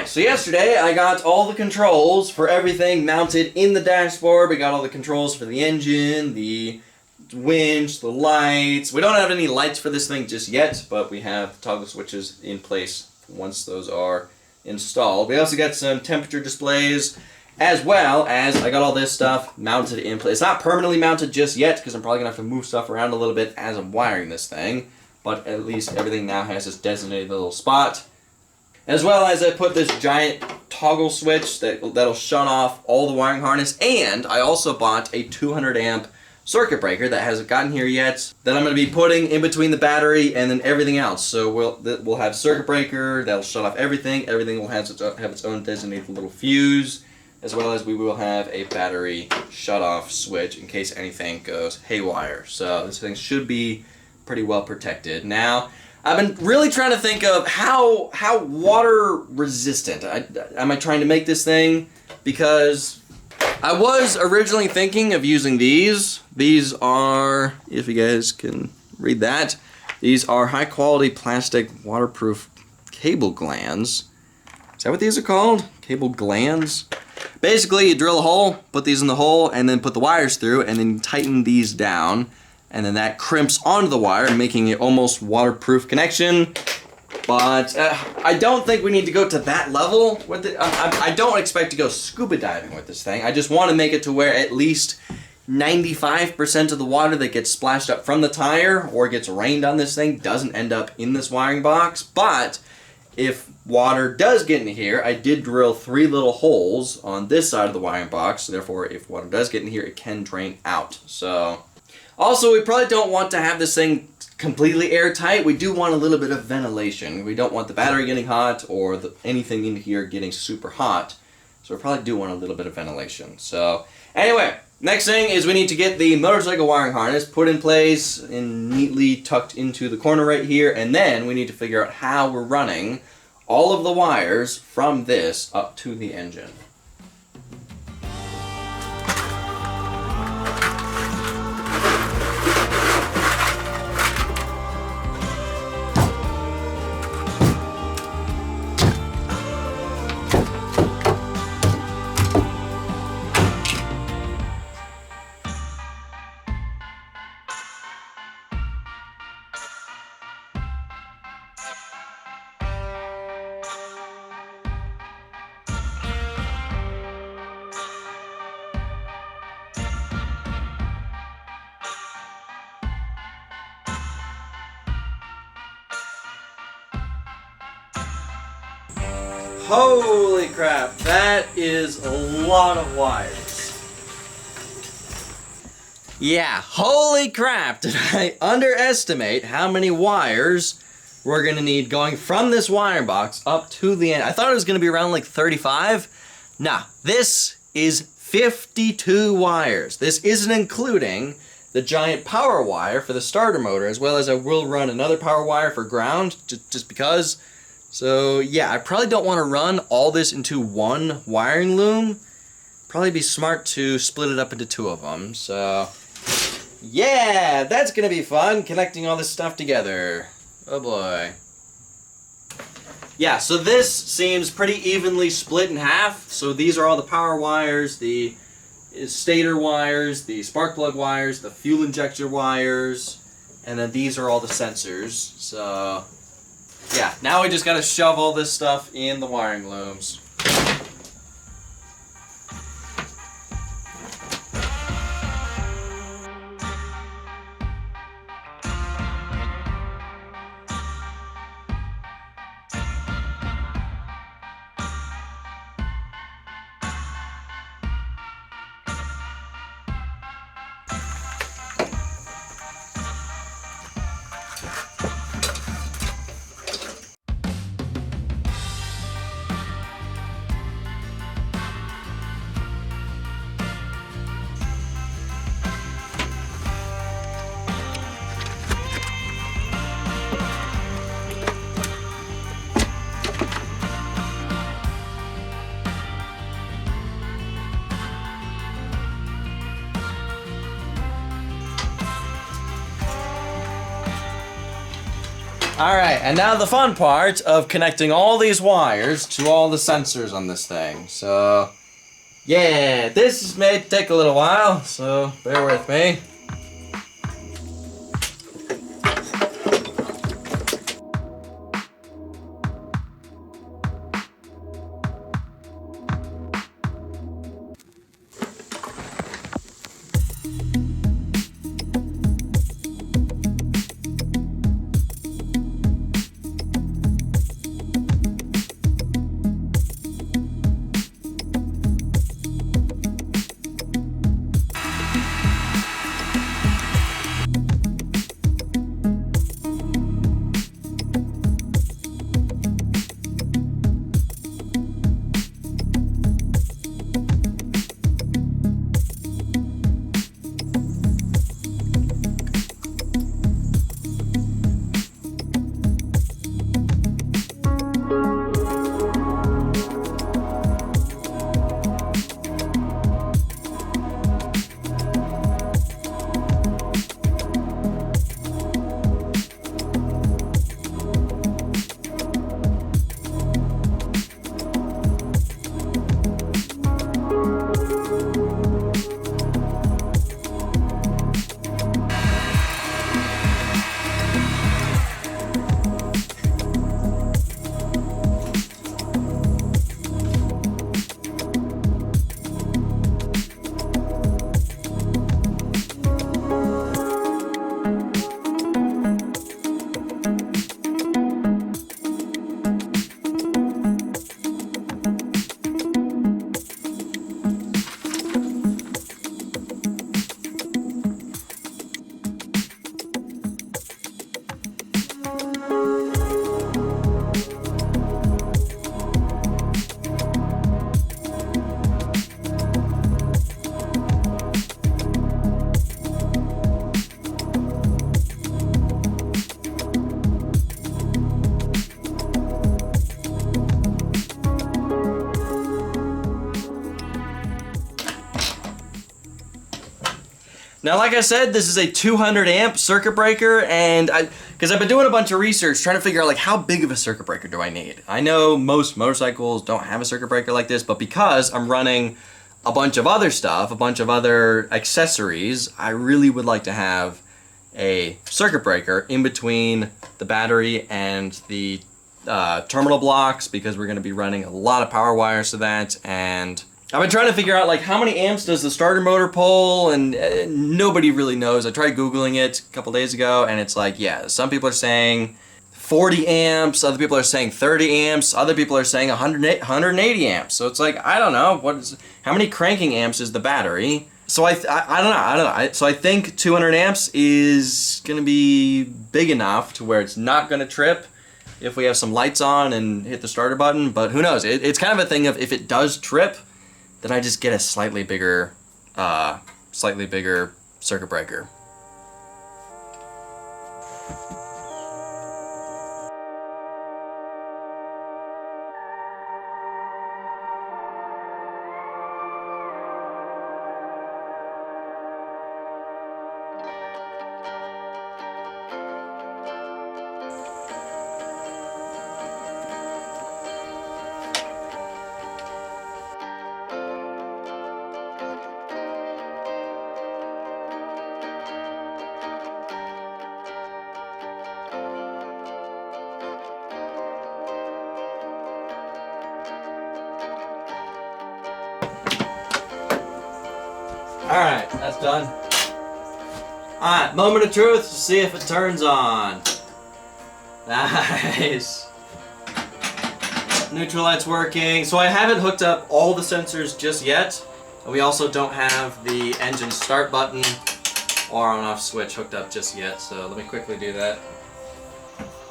Alright, so yesterday I got all the controls for everything mounted in the dashboard. We got all the controls for the engine, the winch, the lights. We don't have any lights for this thing just yet, but we have toggle switches in place once those are installed. We also got some temperature displays, as well as I got all this stuff mounted in place. It's not permanently mounted just yet because I'm probably going to have to move stuff around a little bit as I'm wiring this thing, but at least everything now has this designated little spot. As well as I put this giant toggle switch that'll shut off all the wiring harness, and I also bought a 200 amp circuit breaker that hasn't gotten here yet that I'm going to be putting in between the battery and then everything else. So we'll have circuit breaker that'll shut off everything. Everything will have its own designated little fuse, as well as we will have a battery shut off switch in case anything goes haywire. So this thing should be pretty well protected. Now, I've been really trying to think of how water resistant am I trying to make this thing, because I was originally thinking of using these. These are, if you guys can read that, these are high quality plastic waterproof cable glands. Is that what these are called? Cable glands? Basically, you drill a hole, put these in the hole, and then put the wires through, and then tighten these down. And then that crimps onto the wire, making it almost waterproof connection. But I don't think we need to go to that level with it. I don't expect to go scuba diving with this thing. I just want to make it to where at least 95% of the water that gets splashed up from the tire or gets rained on this thing doesn't end up in this wiring box. But if water does get in here, I did drill 3 little holes on this side of the wiring box. So therefore, if water does get in here, it can drain out. So also, we probably don't want to have this thing completely airtight. We do want a little bit of ventilation. We don't want the battery getting hot or anything in here getting super hot. So we probably do want a little bit of ventilation. So anyway, next thing is we need to get the motorcycle wiring harness put in place and neatly tucked into the corner right here. And then we need to figure out how we're running all of the wires from this up to the engine. Holy crap, that is a lot of wires. Yeah, holy crap, did I underestimate how many wires we're gonna need going from this wiring box up to the end. I thought it was gonna be around like 35. Nah, this is 52 wires. This isn't including the giant power wire for the starter motor, as well as I will run another power wire for ground, just because. So yeah, I probably don't want to run all this into one wiring loom. Probably be smart to split it up into 2 of them. So yeah, that's gonna be fun, connecting all this stuff together. Oh boy. Yeah, so this seems pretty evenly split in half. So these are all the power wires, the stator wires, the spark plug wires, the fuel injector wires, and then these are all the sensors. So yeah, now we just gotta shove all this stuff in the wiring looms. Alright, and now the fun part of connecting all these wires to all the sensors on this thing. So, yeah, this may take a little while, so bear with me. Now, like I said, this is a 200 amp circuit breaker, and because I've been doing a bunch of research trying to figure out like how big of a circuit breaker do I need. I know most motorcycles don't have a circuit breaker like this, but because I'm running a bunch of other stuff, a bunch of other accessories, I really would like to have a circuit breaker in between the battery and the terminal blocks, because we're going to be running a lot of power wires to that. And I've been trying to figure out like how many amps does the starter motor pull, and nobody really knows. I tried Googling it a couple days ago, and it's like, yeah, some people are saying 40 amps, other people are saying 30 amps, other people are saying 180 amps. So it's like, I don't know, how many cranking amps is the battery? So I don't know. So I think 200 amps is gonna be big enough to where it's not gonna trip if we have some lights on and hit the starter button, but who knows? It's kind of a thing of, if it does trip, then I just get a slightly bigger circuit breaker. Alright, that's done. Alright, moment of truth to see if it turns on. Nice. Neutral light's working. So I haven't hooked up all the sensors just yet. We also don't have the engine start button or on-off switch hooked up just yet, so let me quickly do that.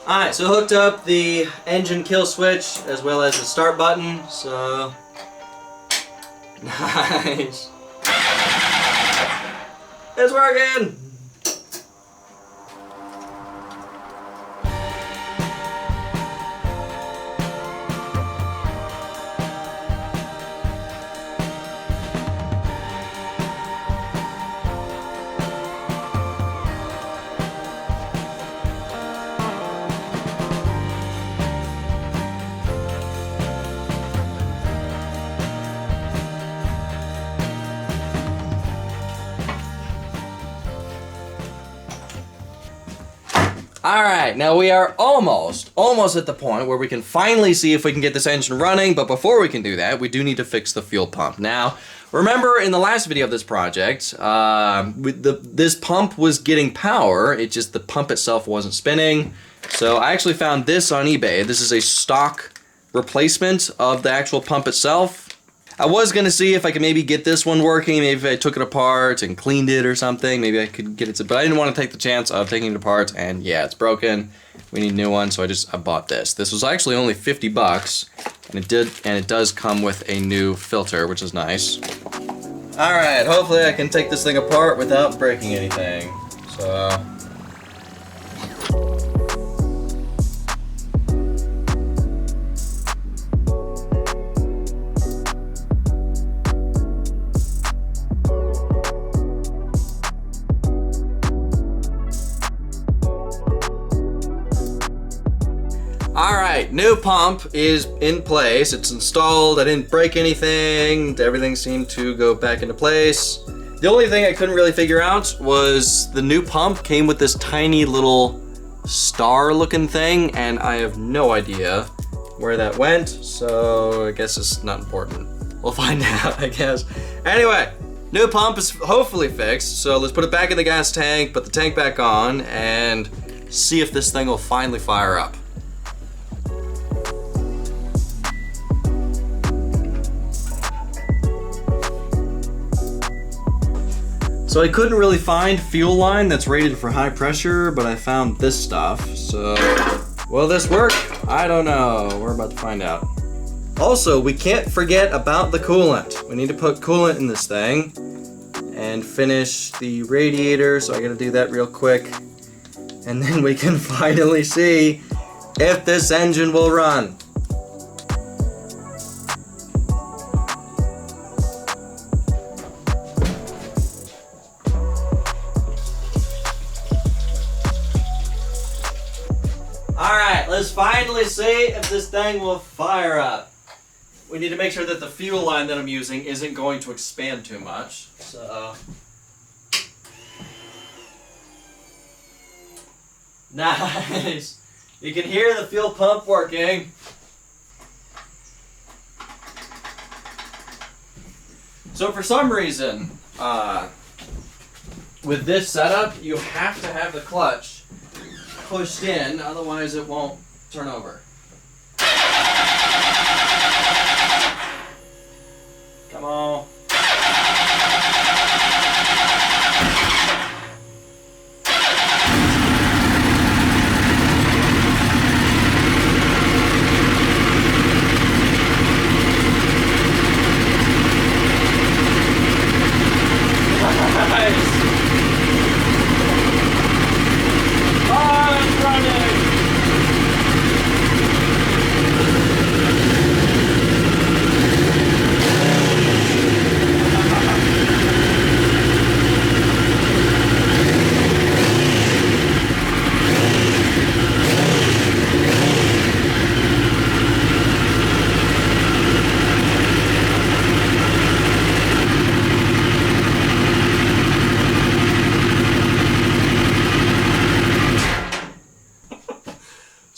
Alright, so hooked up the engine kill switch as well as the start button, so... Nice. It's working! Alright, now we are almost at the point where we can finally see if we can get this engine running, but before we can do that, we do need to fix the fuel pump. Now, remember in the last video of this project, this pump was getting power, it just the pump itself wasn't spinning. So I actually found this on eBay. This is a stock replacement of the actual pump itself. I was going to see if I could maybe get this one working, maybe if I took it apart and cleaned it or something, maybe I could get it to, but I didn't want to take the chance of taking it apart, and yeah, it's broken. We need a new one, so I bought this. This was actually only 50 bucks, and it does come with a new filter, which is nice. Alright, hopefully I can take this thing apart without breaking anything. So... Alright, new pump is in place. It's installed. I didn't break anything. Everything seemed to go back into place. The only thing I couldn't really figure out was the new pump came with this tiny little star looking thing, and I have no idea where that went, so I guess it's not important. We'll find out, I guess. Anyway, new pump is hopefully fixed, so let's put it back in the gas tank, put the tank back on, and see if this thing will finally fire up. So I couldn't really find fuel line that's rated for high pressure, but I found this stuff. So, will this work? I don't know. We're about to find out. Also, we can't forget about the coolant. We need to put coolant in this thing and finish the radiator, so I gotta do that real quick. And then we can finally see if this engine will run. Alright, let's finally see if this thing will fire up. We need to make sure that the fuel line that I'm using isn't going to expand too much. So... Nice! You can hear the fuel pump working. So for some reason, with this setup, you have to have the clutch pushed in, otherwise it won't turn over. Come on.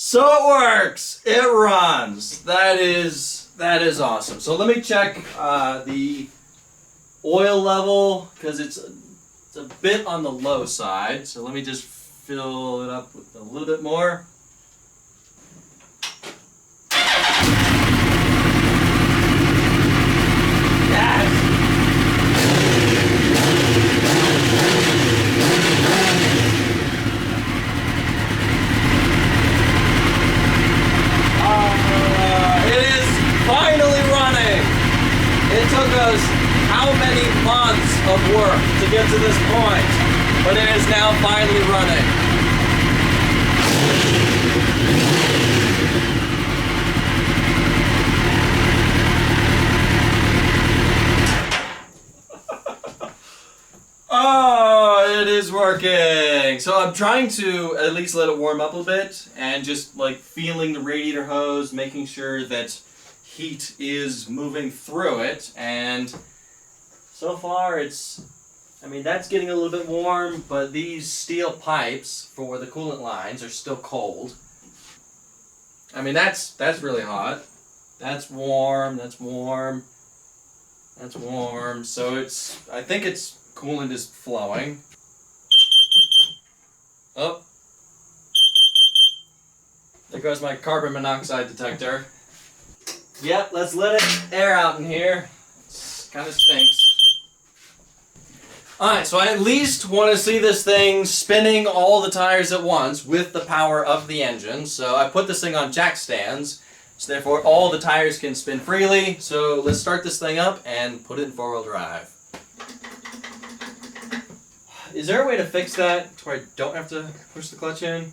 So it works. It runs. That is awesome. So let me check the oil level, because it's a bit on the low side. So let me just fill it up with a little bit more. It took us how many months of work to get to this point, but it is now finally running. Oh, it is working. So I'm trying to at least let it warm up a bit and just like feeling the radiator hose, making sure that heat is moving through it, and so far it's I mean, that's getting a little bit warm, but these steel pipes for the coolant lines are still cold. I mean, that's really hot. That's warm, that's warm, that's warm. So I think coolant is flowing. Oh. There goes my carbon monoxide detector. Yep, let's let it air out in here. It kind of stinks. Alright, so I at least want to see this thing spinning all the tires at once with the power of the engine. So I put this thing on jack stands, so therefore all the tires can spin freely. So let's start this thing up and put it in four-wheel drive. Is there a way to fix that to where I don't have to push the clutch in?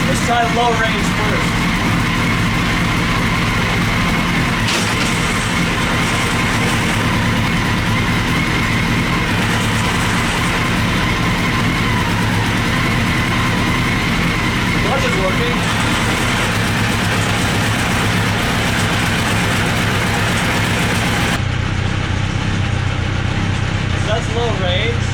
Let's try low range first. Clutch is working. So that's low range.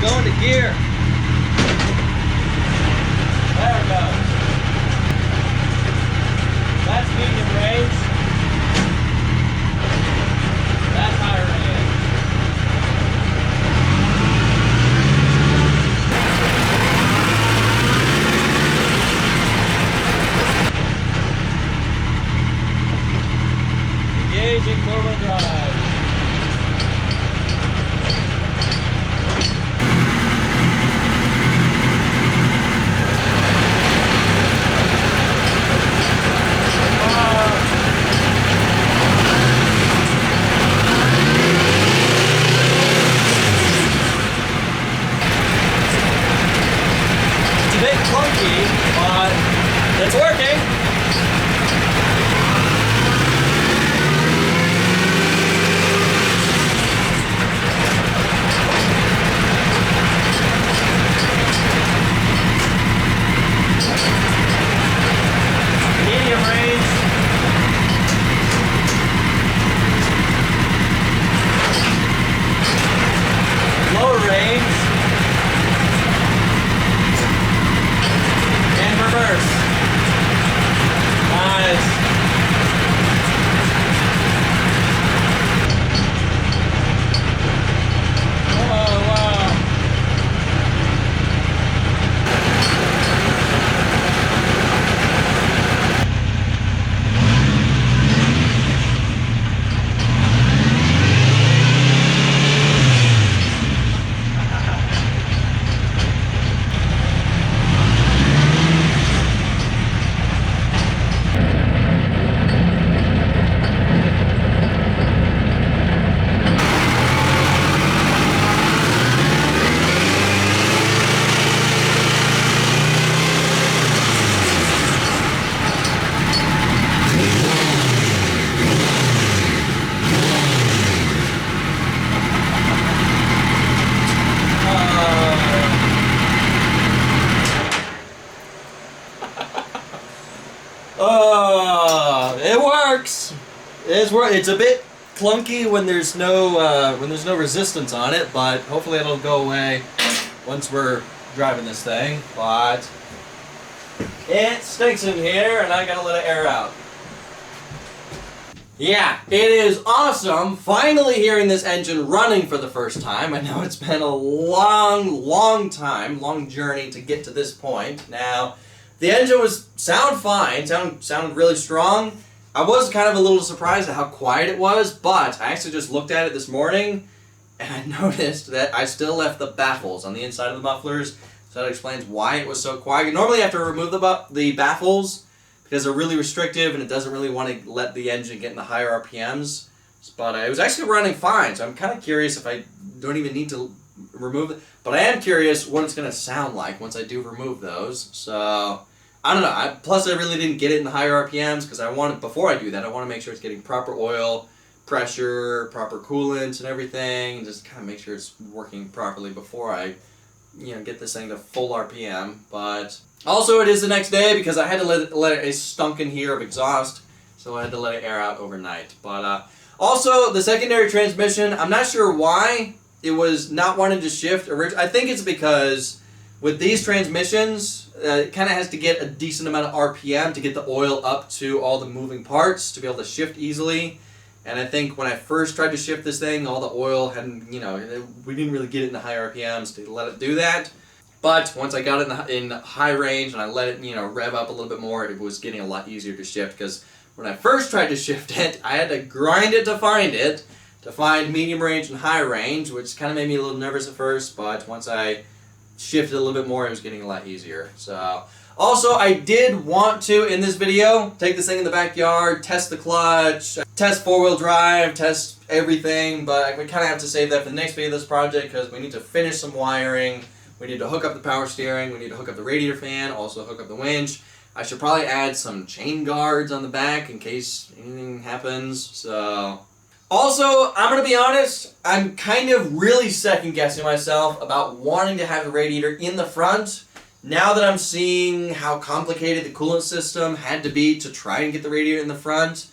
Going to gear. There it goes. That's medium range. That's high range. Engaging four-wheel drive. It's working! Medium range. Low range. And reverse. Nice. Oh, wow. It works. It's a bit clunky when there's no resistance on it, but hopefully it'll go away once we're driving this thing. But it stinks in here, and I gotta let it air out. Yeah, it is awesome finally hearing this engine running for the first time. I know it's been a long journey to get to this point. Now, the engine sounded really strong. I was kind of a little surprised at how quiet it was, but I actually just looked at it this morning, and I noticed that I still left the baffles on the inside of the mufflers, so that explains why it was so quiet. Normally I have to remove the baffles because they're really restrictive and it doesn't really want to let the engine get in the higher RPMs, but it was actually running fine, so I'm kind of curious if I don't even need to remove it, but I am curious what it's going to sound like once I do remove those, so I don't know. Plus I really didn't get it in the higher RPMs because before I do that, I want to make sure it's getting proper oil pressure, proper coolant and everything, and just kind of make sure it's working properly before I get this thing to full RPM. But also it is the next day because I had to let it stunk in here of exhaust, so I had to let it air out overnight. But also the secondary transmission, I'm not sure why it was not wanting to shift originally. I think it's because with these transmissions, it kind of has to get a decent amount of RPM to get the oil up to all the moving parts to be able to shift easily. And I think when I first tried to shift this thing, all the oil hadn't, we didn't really get it in the high RPMs to let it do that. But once I got it in high range and I let it, rev up a little bit more, it was getting a lot easier to shift. Because when I first tried to shift it, I had to grind it to find medium range and high range, which kind of made me a little nervous at first. But once I shifted a little bit more, it was getting a lot easier. So also I did want to, in this video, take this thing in the backyard, test the clutch, test four-wheel drive, test everything, but we kind of have to save that for the next video of this project because we need to finish some wiring, we need to hook up the power steering, we need to hook up the radiator fan, also hook up the winch. I should probably add some chain guards on the back in case anything happens. So also, I'm going to be honest, I'm kind of really second-guessing myself about wanting to have the radiator in the front. Now that I'm seeing how complicated the coolant system had to be to try and get the radiator in the front,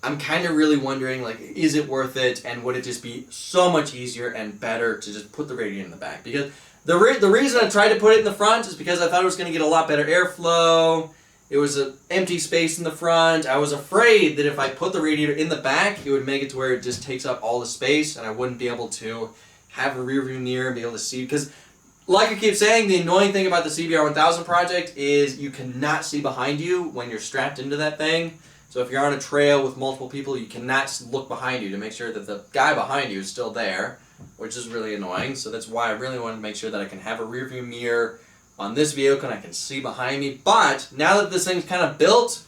I'm kind of really wondering, is it worth it, and would it just be so much easier and better to just put the radiator in the back? Because the reason I tried to put it in the front is because I thought it was going to get a lot better airflow. It was an empty space in the front. I was afraid that if I put the radiator in the back, it would make it to where it just takes up all the space and I wouldn't be able to have a rear view mirror and be able to see. Because, like I keep saying, the annoying thing about the CBR 1000 project is you cannot see behind you when you're strapped into that thing. So if you're on a trail with multiple people, you cannot look behind you to make sure that the guy behind you is still there, which is really annoying. So that's why I really wanted to make sure that I can have a rear view mirror on this vehicle and I can see behind me. But now that this thing's kind of built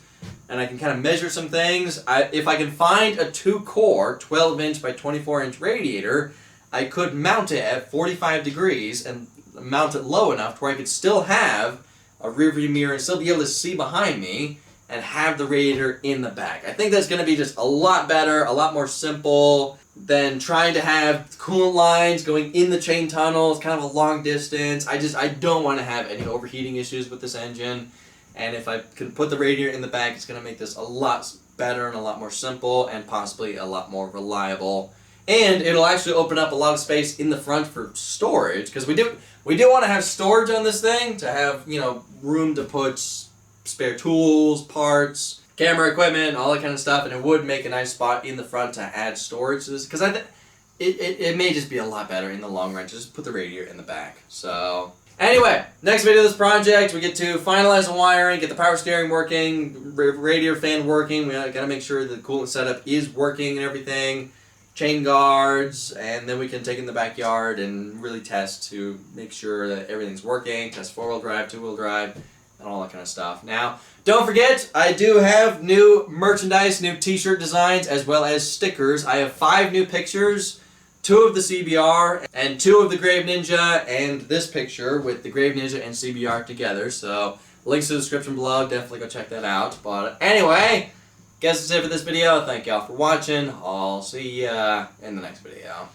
and I can kind of measure some things, if I can find a 2-core 12-inch by 24-inch radiator, I could mount it at 45 degrees and mount it low enough to where I could still have a rear view mirror and still be able to see behind me and have the radiator in the back. I think that's going to be just a lot better, a lot more simple than trying to have coolant lines going in the chain tunnels, kind of a long distance. I don't want to have any overheating issues with this engine. And if I can put the radiator in the back, it's going to make this a lot better and a lot more simple and possibly a lot more reliable. And it'll actually open up a lot of space in the front for storage, because we do want to have storage on this thing to have, room to put spare tools, parts, camera equipment, all that kind of stuff, and it would make a nice spot in the front to add storage to this, because it may just be a lot better in the long run to just put the radiator in the back. So anyway, next video of this project, we get to finalize the wiring, get the power steering working, radiator fan working. We got to make sure the coolant setup is working and everything, chain guards, and then we can take it in the backyard and really test to make sure that everything's working, test four-wheel drive, two-wheel drive, and all that kind of stuff. Now, don't forget, I do have new merchandise, new t-shirt designs, as well as stickers. I have 5 new pictures, 2 of the CBR, and 2 of the Grave Ninja, and this picture with the Grave Ninja and CBR together. So, links in the description below, definitely go check that out. But anyway, guess that's it for this video. Thank y'all for watching. I'll see ya in the next video.